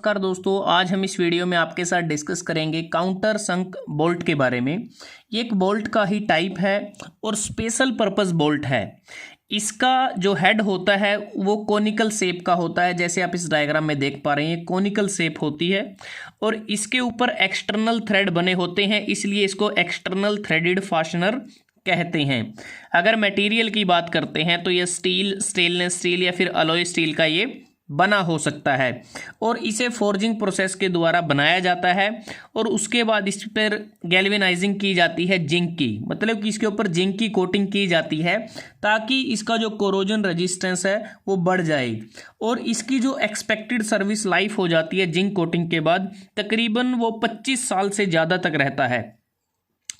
नमस्कार दोस्तों, आज हम इस वीडियो में आपके साथ डिस्कस करेंगे काउंटर संक बोल्ट के बारे में। ये एक बोल्ट का ही टाइप है और स्पेशल पर्पस बोल्ट है। इसका जो हेड होता है वो कोनिकल शेप का होता है, जैसे आप इस डायग्राम में देख पा रहे हैं कोनिकल शेप होती है और इसके ऊपर एक्सटर्नल थ्रेड बने होते हैं, इसलिए इसको एक्सटर्नल थ्रेडेड फास्टनर कहते हैं। अगर मटेरियल की बात करते हैं तो ये स्टील, स्टेनलेस स्टील या फिर अलॉय स्टील का ये बना हो सकता है और इसे फोर्जिंग प्रोसेस के द्वारा बनाया जाता है और उसके बाद इस पर गैल्वेनाइजिंग की जाती है जिंक की, मतलब कि इसके ऊपर जिंक की कोटिंग की जाती है ताकि इसका जो कोरोजन रेजिस्टेंस है वो बढ़ जाए और इसकी जो एक्सपेक्टेड सर्विस लाइफ हो जाती है जिंक कोटिंग के बाद तकरीबन वो 25 साल से ज़्यादा तक रहता है।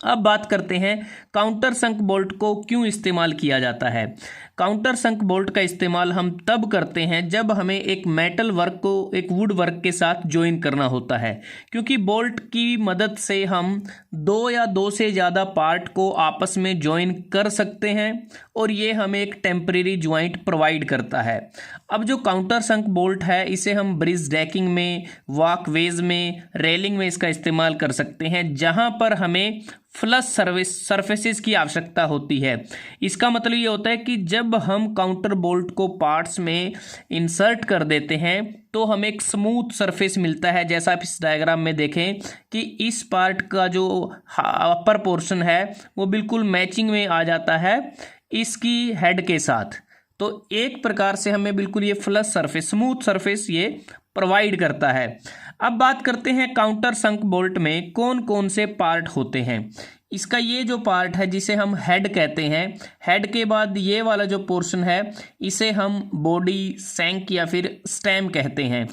अब बात करते हैं काउंटर संक बोल्ट को क्यों इस्तेमाल किया जाता है। काउंटर संक बोल्ट का इस्तेमाल हम तब करते हैं जब हमें एक मेटल वर्क को एक वुड वर्क के साथ ज्वाइन करना होता है, क्योंकि बोल्ट की मदद से हम दो या दो से ज़्यादा पार्ट को आपस में ज्वाइन कर सकते हैं और ये हमें एक टेम्परेरी ज्वाइंट प्रोवाइड करता है। अब जो काउंटर संक बोल्ट है इसे हम ब्रिज डेकिंग में, वॉकवेज में, रेलिंग में इसका इस्तेमाल कर सकते हैं जहाँ पर हमें फ्लश सरफेसेस की आवश्यकता होती है। इसका मतलब ये होता है कि जब हम काउंटर बोल्ट को पार्ट्स में इंसर्ट कर देते हैं तो हमें एक स्मूथ सरफेस मिलता है। जैसा आप इस डायग्राम में देखें कि इस पार्ट का जो अपर पोर्शन है वो बिल्कुल मैचिंग में आ जाता है इसकी हेड के साथ, तो एक प्रकार से हमें बिल्कुल ये फ्लश सरफेस, स्मूथ सरफेस ये प्रोवाइड करता है। अब बात करते हैं काउंटर संक बोल्ट में कौन कौन से पार्ट होते हैं। इसका ये जो पार्ट है जिसे हम हेड कहते हैं, हेड के बाद ये वाला जो पोर्शन है इसे हम बॉडी, सैंक या फिर स्टेम कहते हैं।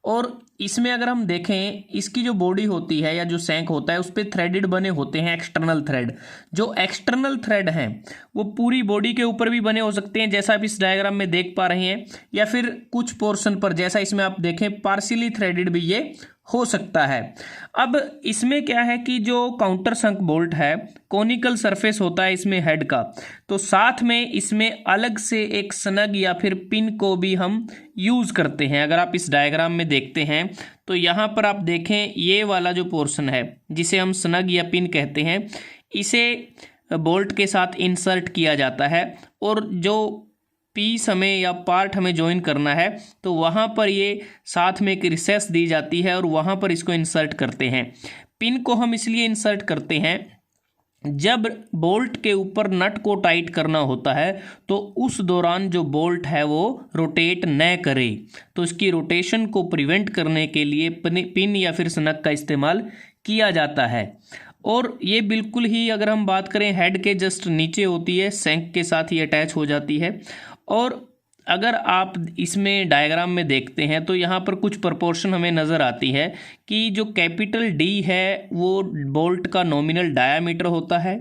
और इसमें अगर हम देखें इसकी जो बॉडी होती है या जो सैंक होता है उस पर थ्रेडेड बने होते हैं एक्सटर्नल थ्रेड। जो एक्सटर्नल थ्रेड हैं वो पूरी बॉडी के ऊपर भी बने हो सकते हैं जैसा आप इस डायग्राम में देख पा रहे हैं, या फिर कुछ पोर्शन पर जैसा इसमें आप देखें पार्शियली थ्रेडेड भी ये हो सकता है। अब इसमें क्या है कि जो काउंटर संक बोल्ट है कोनिकल सरफेस होता है इसमें हेड का, तो साथ में इसमें अलग से एक स्नग या फिर पिन को भी हम यूज़ करते हैं। अगर आप इस डायग्राम में देखते हैं तो यहाँ पर आप देखें ये वाला जो पोर्शन है जिसे हम स्नग या पिन कहते हैं इसे बोल्ट के साथ इंसर्ट किया जाता है और जो पीस हमें या पार्ट हमें ज्वाइन करना है तो वहाँ पर ये साथ में एक रिसेस दी जाती है और वहाँ पर इसको इंसर्ट करते हैं। पिन को हम इसलिए इंसर्ट करते हैं जब बोल्ट के ऊपर नट को टाइट करना होता है तो उस दौरान जो बोल्ट है वो रोटेट न करे, तो इसकी रोटेशन को प्रिवेंट करने के लिए पिन या फिर स्नग का इस्तेमाल किया जाता है। और ये बिल्कुल ही अगर हम बात करें हेड के जस्ट नीचे होती है, सैंक के साथ ही अटैच हो जाती है। और अगर आप इसमें डायग्राम में देखते हैं तो यहाँ पर कुछ प्रोपोर्शन हमें नज़र आती है कि जो कैपिटल डी है वो बोल्ट का नॉमिनल डायामीटर होता है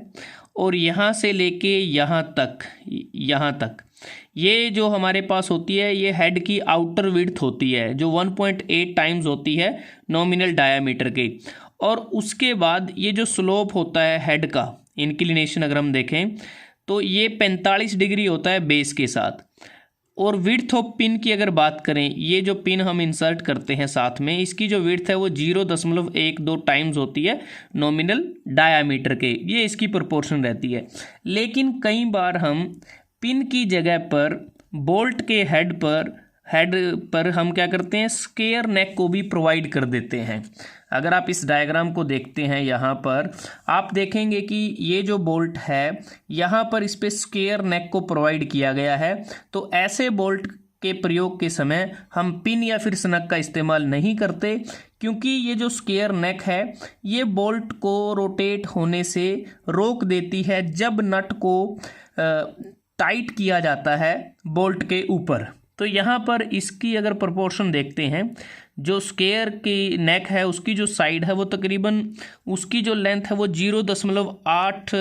और यहाँ से लेके यहाँ तक ये जो हमारे पास होती है ये हेड की आउटर विड्थ होती है जो 1.8 टाइम्स होती है नॉमिनल डायामीटर के। और उसके बाद ये जो स्लोप होता है हेड का इंक्लिनेशन अगर हम देखें तो ये 45 डिग्री होता है बेस के साथ। और विड्थ ऑफ पिन की अगर बात करें, ये जो पिन हम इंसर्ट करते हैं साथ में इसकी जो विड्थ है वो 0.12 टाइम्स होती है नॉमिनल डायामीटर के, ये इसकी प्रोपोर्शन रहती है। लेकिन कई बार हम पिन की जगह पर बोल्ट के हेड पर हम क्या करते हैं स्क्वायर नेक को भी प्रोवाइड कर देते हैं। अगर आप इस डायग्राम को देखते हैं यहाँ पर आप देखेंगे कि ये जो बोल्ट है यहाँ पर इस पे स्क्वायर नेक को प्रोवाइड किया गया है, तो ऐसे बोल्ट के प्रयोग के समय हम पिन या फिर स्नग का इस्तेमाल नहीं करते, क्योंकि ये जो स्क्वायर नेक है ये बोल्ट को रोटेट होने से रोक देती है जब नट को टाइट किया जाता है बोल्ट के ऊपर। तो यहाँ पर इसकी अगर प्रोपोर्शन देखते हैं, जो स्क्वायर की नेक है उसकी जो साइड है वो तकरीबन उसकी जो लेंथ है वो 0.8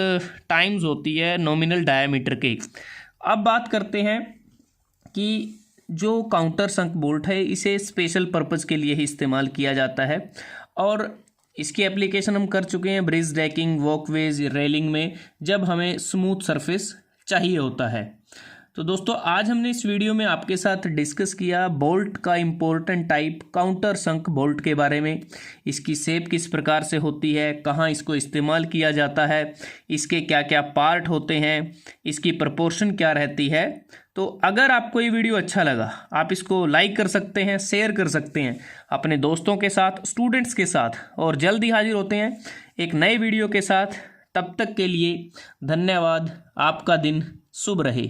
टाइम्स होती है नॉमिनल डायामीटर के। अब बात करते हैं कि जो काउंटर संक बोल्ट है इसे स्पेशल पर्पज़ के लिए ही इस्तेमाल किया जाता है और इसकी एप्लीकेशन हम कर चुके हैं ब्रिज डेकिंग, वॉकवेज, रेलिंग में जब हमें स्मूथ सरफेस चाहिए होता है। तो दोस्तों आज हमने इस वीडियो में आपके साथ डिस्कस किया बोल्ट का इम्पोर्टेंट टाइप काउंटर संक बोल्ट के बारे में। इसकी शेप किस प्रकार से होती है, कहाँ इसको इस्तेमाल किया जाता है, इसके क्या क्या पार्ट होते हैं, इसकी प्रपोर्शन क्या रहती है। तो अगर आपको ये वीडियो अच्छा लगा आप इसको लाइक कर सकते हैं, शेयर कर सकते हैं अपने दोस्तों के साथ, स्टूडेंट्स के साथ, और जल्द ही हाजिर होते हैं एक नए वीडियो के साथ। तब तक के लिए धन्यवाद। आपका दिन शुभ रहे।